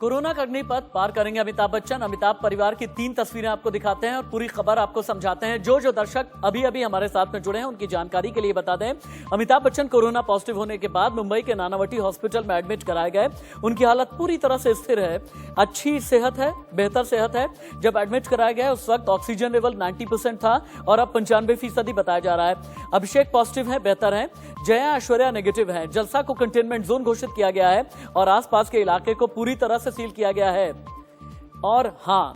Corona का अग्निपथ पार करेंगे अमिताभ बच्चन। अमिताभ परिवार की 3 तस्वीरें आपको दिखाते हैं और पूरी खबर आपको समझाते हैं। जो दर्शक अभी अभी हमारे साथ में जुड़े हैं उनकी जानकारी के लिए बता दें, अमिताभ बच्चन कोरोना पॉजिटिव होने के बाद मुंबई के नानावटी हॉस्पिटल में एडमिट कराए गए। उनकी हालत पूरी तरह से स्थिर है, अच्छी सेहत है, बेहतर सेहत है। जब एडमिट कराया गया उस वक्त ऑक्सीजन लेवल 90% था और अब 95% बताया जा रहा है। अभिषेक पॉजिटिव है, बेहतर है। जया ऐश्वर्या नेगेटिव है। जलसा को कंटेनमेंट जोन घोषित किया गया है और आसपास के इलाके को पूरी तरह से सील किया गया है। और हां,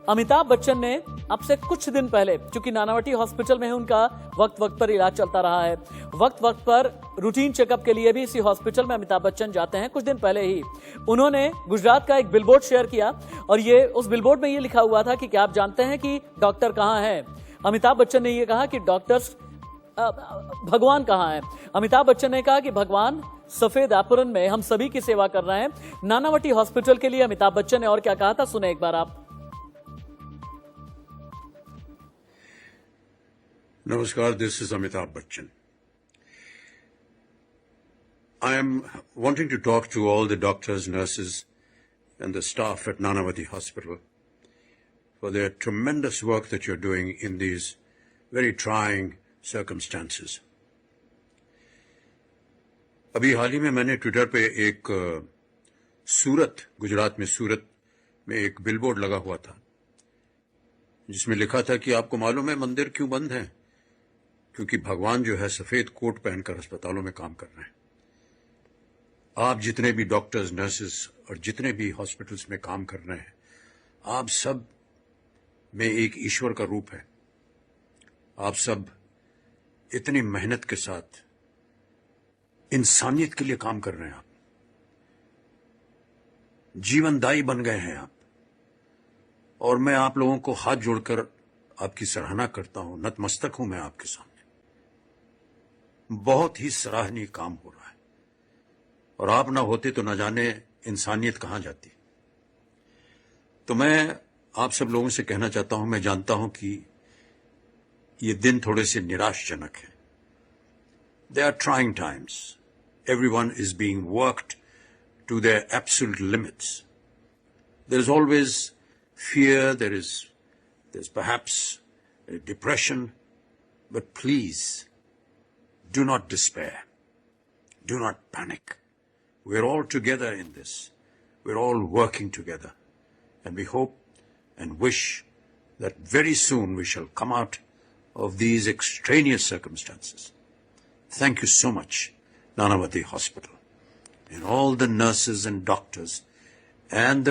अमिताभ बच्चन ने अब से कुछ दिन पहले, चूंकि नानावटी हॉस्पिटल में उनका वक्त वक्त पर इलाज चलता रहा है, वक्त वक्त पर रूटीन चेकअप के लिए भी इसी हॉस्पिटल में अमिताभ बच्चन जाते हैं। कुछ दिन पहले ही उन्होंने गुजरात का एक बिलबोर्ड शेयर किया और ये उस बिलबोर्ड में ये लिखा हुआ था कि क्या आप जानते हैं कि डॉक्टर कहां है। अमिताभ बच्चन ने यह कहा कि डॉक्टर्स भगवान कहां है। अमिताभ बच्चन ने कहा कि भगवान सफेद एप्रन में हम सभी की सेवा कर रहे हैं। नानावटी हॉस्पिटल के लिए अमिताभ बच्चन ने और क्या कहा था, सुने एक बार आप। नमस्कार, this is Amitabh Bachchan. I am wanting to talk to all the doctors, nurses and the staff at Nanavati Hospital for their tremendous work that you're doing in these very trying circumstances. अभी हाल ही में मैंने ट्विटर पे एक गुजरात में सूरत में एक billboard लगा हुआ था जिसमें लिखा था कि आपको मालूम है मंदिर क्यों बंद है? क्योंकि भगवान जो है सफेद कोट पहनकर अस्पतालों में काम कर रहे हैं। आप जितने भी डॉक्टर्स, नर्सेस और जितने भी हॉस्पिटल्स में काम कर रहे हैं, आप सब में एक ईश्वर का रूप है। आप सब इतनी मेहनत के साथ इंसानियत के लिए काम कर रहे हैं। आप जीवनदायी बन गए हैं आप, और मैं आप लोगों को हाथ जोड़कर आपकी सराहना करता हूं, नतमस्तक हूं मैं आपके सामने। बहुत ही सराहनीय काम हो रहा है और आप ना होते तो न जाने इंसानियत कहां जाती। तो मैं आप सब लोगों से कहना चाहता हूं, मैं जानता हूं कि ये दिन थोड़े से निराशजनक हैं। They are trying times. Everyone is being worked to their absolute limits. There is always fear, there's perhaps depression, but please do not despair. Do not panic. We're all together in this. We're all working together. And we hope and wish that very soon we shall come out of these extraneous circumstances. Thank you so much, Nanavati Hospital, and all the nurses and doctors and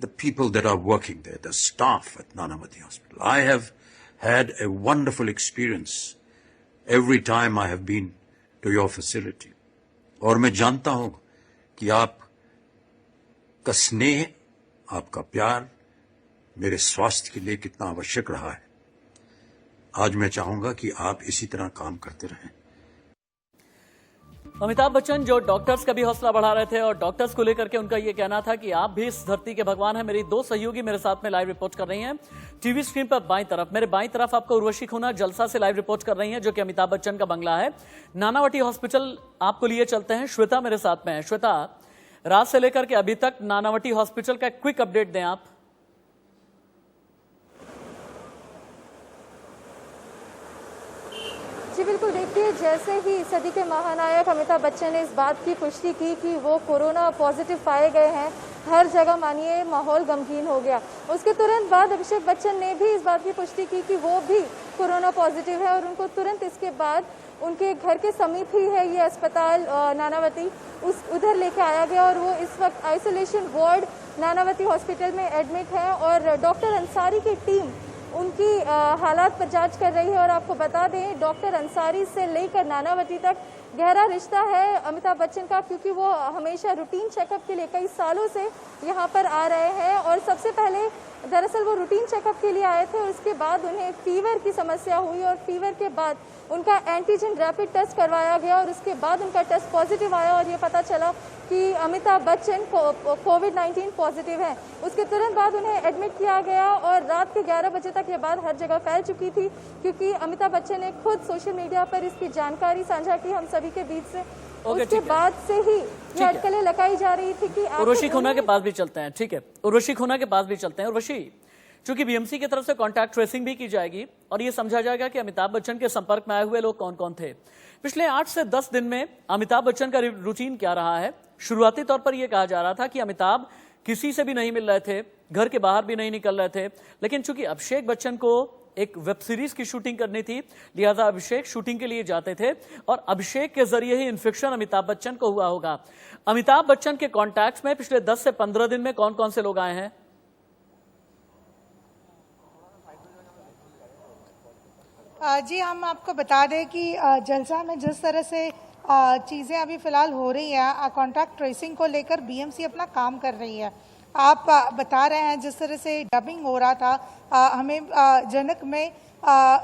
the people that are working there, the staff at Nanavati Hospital. I have had a wonderful experience every time I have been to your facility. और मैं जानता हूं कि आप का स्नेह, आपका प्यार मेरे स्वास्थ्य के लिए कितना आवश्यक रहा है। आज मैं चाहूंगा कि आप इसी तरह काम करते रहें। अमिताभ बच्चन जो डॉक्टर्स का भी हौसला बढ़ा रहे थे और डॉक्टर्स को लेकर के उनका यह कहना था कि आप भी इस धरती के भगवान हैं। मेरी 2 सहयोगी मेरे साथ में लाइव रिपोर्ट कर रही हैं टीवी स्क्रीन पर बाईं तरफ। मेरे बाईं तरफ आपको उर्वशी खुना जलसा से लाइव रिपोर्ट कर रही हैं, जो कि अमिताभ बच्चन का बंगला है। नानावटी हॉस्पिटल आपको लिए चलते हैं। श्वेता मेरे साथ में है। श्वेता, रात से लेकर के अभी तक नानावटी हॉस्पिटल का क्विक अपडेट दें आप। जी बिल्कुल, देखिए जैसे ही सदी के महानायक अमिताभ बच्चन ने इस बात की पुष्टि की कि वो कोरोना पॉजिटिव पाए गए हैं, हर जगह मानिए माहौल गमगीन हो गया। उसके तुरंत बाद अभिषेक बच्चन ने भी इस बात की पुष्टि की कि वो भी कोरोना पॉजिटिव है और उनको तुरंत इसके बाद उनके घर के समीप ही है ये अस्पताल नानावती, उधर लेके आया गया और वो इस वक्त आइसोलेशन वार्ड नानावती हॉस्पिटल में एडमिट है और डॉक्टर अंसारी की टीम उनकी हालात पर जांच कर रही है। और आपको बता दें, डॉक्टर अंसारी से लेकर नानावती तक गहरा रिश्ता है अमिताभ बच्चन का, क्योंकि वो हमेशा रूटीन चेकअप के लिए कई सालों से यहाँ पर आ रहे हैं। और सबसे पहले दरअसल वो रूटीन चेकअप के लिए आए थे और उसके बाद उन्हें फीवर की समस्या हुई और फीवर के बाद उनका एंटीजन रैपिड टेस्ट करवाया गया और उसके बाद उनका टेस्ट पॉजिटिव आया और ये पता चला कि अमिताभ बच्चन कोविड-19 पॉजिटिव है। उसके तुरंत बाद उन्हें एडमिट किया गया और रात के 11 बजे तक ये बात हर जगह फैल चुकी थी, क्योंकि अमिताभ बच्चन ने खुद सोशल मीडिया पर इसकी जानकारी साझा की हम सभी के बीच से ओके, उसके ठीक है। बाद से ही है। ये अटकलें लगाई जा रही थी कि आखिर उर्वशी खुन्ना के उन्हें- पास भी चलते हैं, ठीक है, उर्वशी खुन्ना के पास भी चलते हैं। उर्वशी, चूंकि बीएमसी की तरफ से कॉन्टैक्ट ट्रेसिंग भी की जाएगी और ये समझा जाएगा कि अमिताभ बच्चन के संपर्क में आए हुए लोग कौन कौन थे। पिछले 8 से 10 दिन में अमिताभ बच्चन का रूटीन क्या रहा है? शुरुआती तौर पर यह कहा जा रहा था कि अमिताभ किसी से भी नहीं मिल रहे थे, घर के बाहर भी नहीं निकल रहे थे, लेकिन चूंकि अभिषेक बच्चन को एक वेब सीरीज की शूटिंग करनी थी, लिहाजा अभिषेक शूटिंग के लिए जाते थे और अभिषेक के जरिए ही इन्फेक्शन अमिताभ बच्चन को हुआ होगा। अमिताभ बच्चन के कॉन्टैक्ट्स में पिछले 10 से 15 दिन में कौन कौन से लोग आए हैं? जी, हम आपको बता दें कि जलसा में जिस तरह से चीज़ें अभी फ़िलहाल हो रही हैं, कॉन्टैक्ट ट्रेसिंग को लेकर बीएमसी अपना काम कर रही है। आप बता रहे हैं जिस तरह से डबिंग हो रहा था, हमें जनक में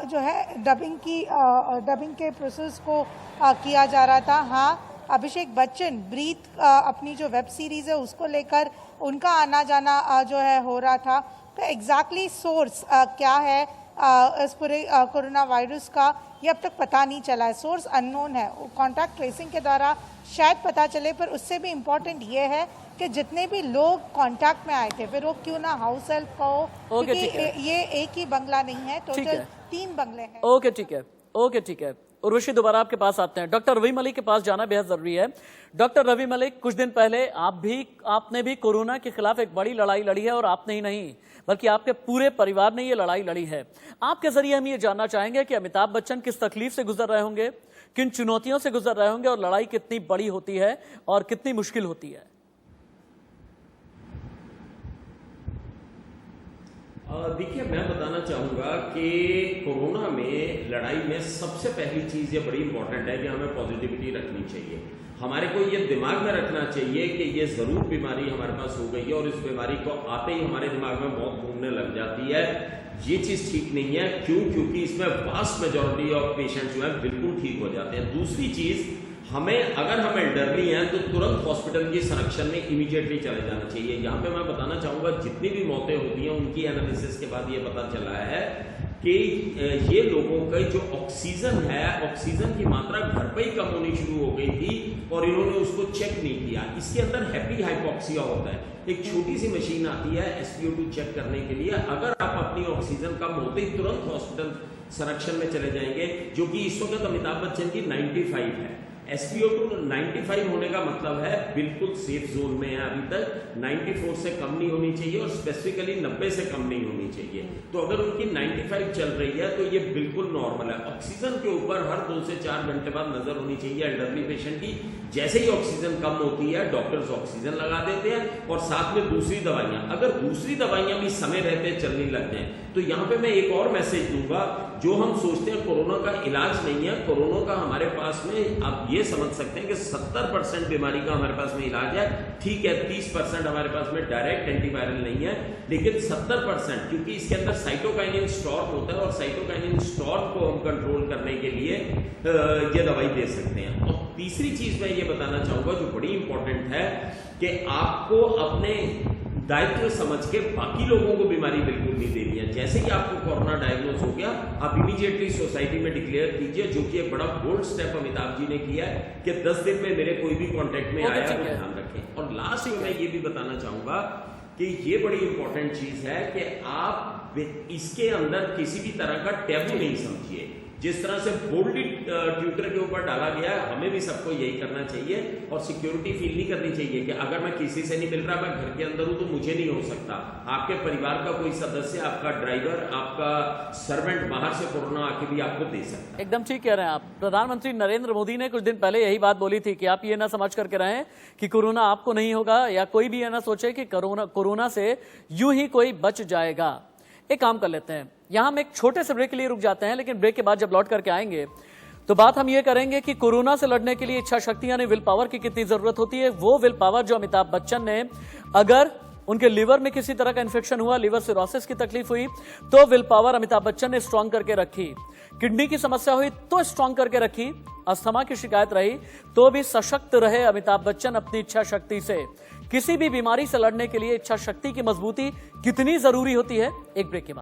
जो है डबिंग के प्रोसेस को किया जा रहा था। हाँ, अभिषेक बच्चन ब्रीथ अपनी जो वेब सीरीज़ है उसको लेकर उनका आना जाना जो है हो रहा था। तो एग्जैक्टली सोर्स क्या है इस पूरे कोरोना वायरस का, ये अब तक पता नहीं चला है। सोर्स अननोन है, कॉन्टैक्ट ट्रेसिंग के द्वारा शायद पता चले, पर उससे भी इम्पोर्टेंट ये है कि जितने भी लोग कांटेक्ट में आए थे, फिर वो क्यों ना हाउस हेल्प का हो, क्योंकि ये एक ही बंगला नहीं है, टोटल 3 बंगले हैं। ओके, ठीक है, ओके, ठीक है। उर्वशी, दोबारा आपके पास आते हैं। डॉक्टर रवि मलिक के पास जाना बेहद जरूरी है। डॉक्टर रवि मलिक, कुछ दिन पहले आपने भी कोरोना के खिलाफ एक बड़ी लड़ाई लड़ी है और आपने ही नहीं बल्कि आपके पूरे परिवार ने ये लड़ाई लड़ी है। आपके जरिए हम ये जानना चाहेंगे कि अमिताभ बच्चन किस तकलीफ से गुजर रहे होंगे, किन चुनौतियों से गुजर रहे होंगे और लड़ाई कितनी बड़ी होती है और कितनी मुश्किल होती है। देखिए, मैं बताना चाहूँगा कि कोरोना में लड़ाई में सबसे पहली चीज़ ये बड़ी इंपॉर्टेंट है कि हमें पॉजिटिविटी रखनी चाहिए। हमारे को ये दिमाग में रखना चाहिए कि ये ज़रूर बीमारी हमारे पास हो गई है और इस बीमारी को आते ही हमारे दिमाग में मौत घूमने लग जाती है। ये चीज़ ठीक नहीं है। क्योंकि इसमें वास्ट मेजॉरिटी ऑफ पेशेंट्स जो है बिल्कुल ठीक हो जाते हैं। दूसरी चीज़, अगर हम एल्डरली हैं तो तुरंत हॉस्पिटल की संरक्षण में इमीडिएटली चले जाना चाहिए। यहाँ पे मैं बताना चाहूँगा, जितनी भी मौतें होती हैं उनकी एनालिसिस के बाद ये पता चला है कि ये लोगों का जो ऑक्सीजन है, ऑक्सीजन की मात्रा घर पे ही कम होनी शुरू हो गई थी और इन्होंने उसको चेक नहीं किया। इसके अंदर हैप्पी हाइपोक्सिया होता है, एक छोटी सी मशीन आती है SpO2 चेक करने के लिए। अगर आप अपनी ऑक्सीजन कम होते ही तुरंत हॉस्पिटल संरक्षण में चले जाएंगे, जो कि इस वक्त अमिताभ बच्चन की 95 है। SpO2 95 होने का मतलब है बिल्कुल सेफ जोन में है। अभी तक 94 से कम नहीं होनी चाहिए और स्पेसिफिकली 90 से कम नहीं होनी चाहिए। तो अगर उनकी 95 चल रही है तो ये बिल्कुल नॉर्मल है। ऑक्सीजन के ऊपर हर 2 से 4 घंटे बाद नजर होनी चाहिए एल्डरली पेशेंट की। जैसे ही ऑक्सीजन कम होती है, डॉक्टर्स ऑक्सीजन लगा देते हैं और साथ में दूसरी दवाइयां, अगर दूसरी दवाइयां भी समय रहते चलने लग जाए तो यहाँ पे मैं एक और मैसेज दूंगा। जो हम सोचते हैं कोरोना का इलाज नहीं है, कोरोना का हमारे पास में आप ये समझ सकते हैं कि 70% बीमारी का हमारे पास में इलाज है। ठीक है, 30% हमारे पास में डायरेक्ट एंटीवायरल नहीं है, लेकिन 70%, क्योंकि इसके अंदर साइटोकाइनिन स्टॉर्म होता है और साइटोकाइनिन स्टॉर्म को हम कंट्रोल करने के लिए ये दवाई दे सकते हैं। और तीसरी चीज मैं ये बताना चाहूंगा जो बड़ी इंपॉर्टेंट है कि आपको अपने दायित्व समझ के बाकी लोगों को बीमारी बिल्कुल नहीं देनी है। जैसे ही आपको कोरोना डायग्नोज हो गया, आप इमीडिएटली सोसाइटी में डिक्लेयर कीजिए, जो कि एक बड़ा बोल्ड स्टेप अमिताभ जी ने किया है कि 10 दिन में मेरे कोई भी कांटेक्ट में आया तो ध्यान रखें। और लास्ट में मैं ये भी बताना चाहूंगा कि ये बड़ी इंपॉर्टेंट चीज है कि आप इसके अंदर किसी भी तरह का टैबू नहीं समझिए। जिस तरह से बोल्डली ट्विटर के ऊपर डाला गया है, हमें भी सबको यही करना चाहिए और सिक्योरिटी फील नहीं करनी चाहिए कि अगर मैं किसी से नहीं मिल रहा, मैं घर के अंदर हूं तो मुझे नहीं हो सकता। आपके परिवार का कोई सदस्य, आपका ड्राइवर, आपका सर्वेंट बाहर से कोरोना आके भी आपको दे सकता है। एकदम ठीक कह रहे हैं आप। प्रधानमंत्री नरेंद्र मोदी ने कुछ दिन पहले यही बात बोली थी कि आप ये ना समझ करके रहें कि कोरोना आपको नहीं होगा, या कोई भी ये ना सोचे कि कोरोना से यूं ही कोई बच जाएगा। एक काम कर लेते हैं, यहां हम एक छोटे से ब्रेक के लिए रुक जाते हैं, लेकिन ब्रेक के बाद जब लौट करके आएंगे तो बात हम ये करेंगे कि कोरोना से लड़ने के लिए इच्छा शक्ति यानी विल पावर की कितनी जरूरत होती है। वो विल पावर जो अमिताभ बच्चन ने, अगर उनके लिवर में किसी तरह का इंफेक्शन हुआ, लिवर सिरोसिस की तकलीफ हुई, तो विल पावर अमिताभ बच्चन ने स्ट्रांग करके रखी। किडनी की समस्या हुई तो स्ट्रांग करके रखी। अस्थमा की शिकायत रही तो भी सशक्त रहे अमिताभ बच्चन अपनी इच्छा शक्ति से। किसी भी बीमारी से लड़ने के लिए इच्छा शक्ति की मजबूती कितनी जरूरी होती है, एक ब्रेक के बाद।